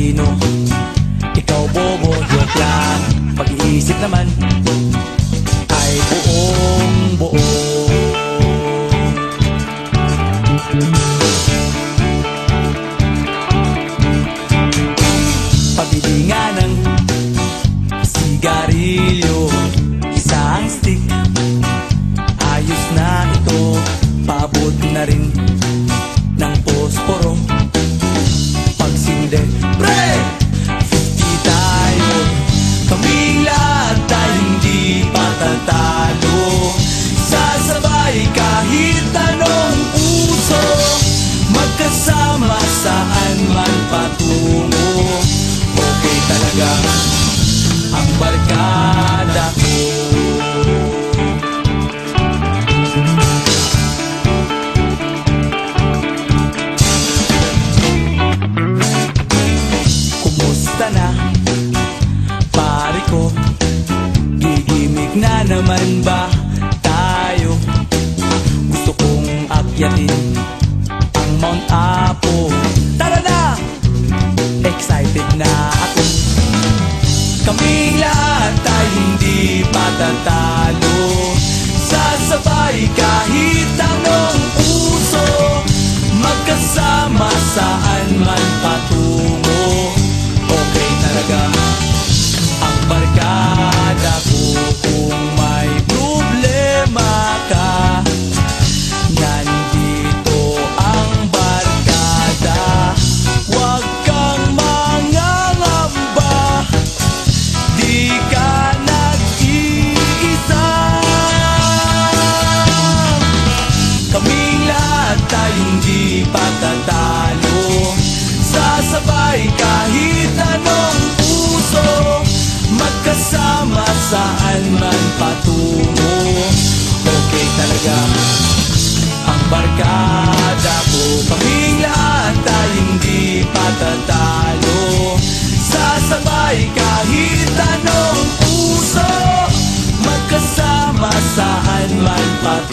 talino. Ikaw bobo, joke lang. Pag-iisip naman ay buong buo. Pabili nga ng sigarilyo, isang stick, ayos na ito. Paabot na rin ng posporo. Pagsinde, pre! 50 tayo, kaming lahat ay hindi patatalo. Sasabay kahit anong uso, magkasama saan man patungo. Okay talaga ang barkada ko. Kumusta na, pare ko? Gigimik na naman ba tayo? Gusto kong akyatin ang Mount Apo. Tara na! Excited na ako. Kaming lahat ay hindi patatalo. Sasabay kahit anong uso, magkasama saan man patungo. Okay talaga ang barkada ko. Kung may problema ka, nandito ang barkada. Huwag kang mangangamba, di ka nag-iisa. Kaming lahat ay hindi patatalo. Sasabay kahit anong uso, magkasama saan man patungo. Okay talaga ang barkada ko. Kaming lahat ay hindi patatalo. Sasabay kahit anong uso, magkasama saan man patungo.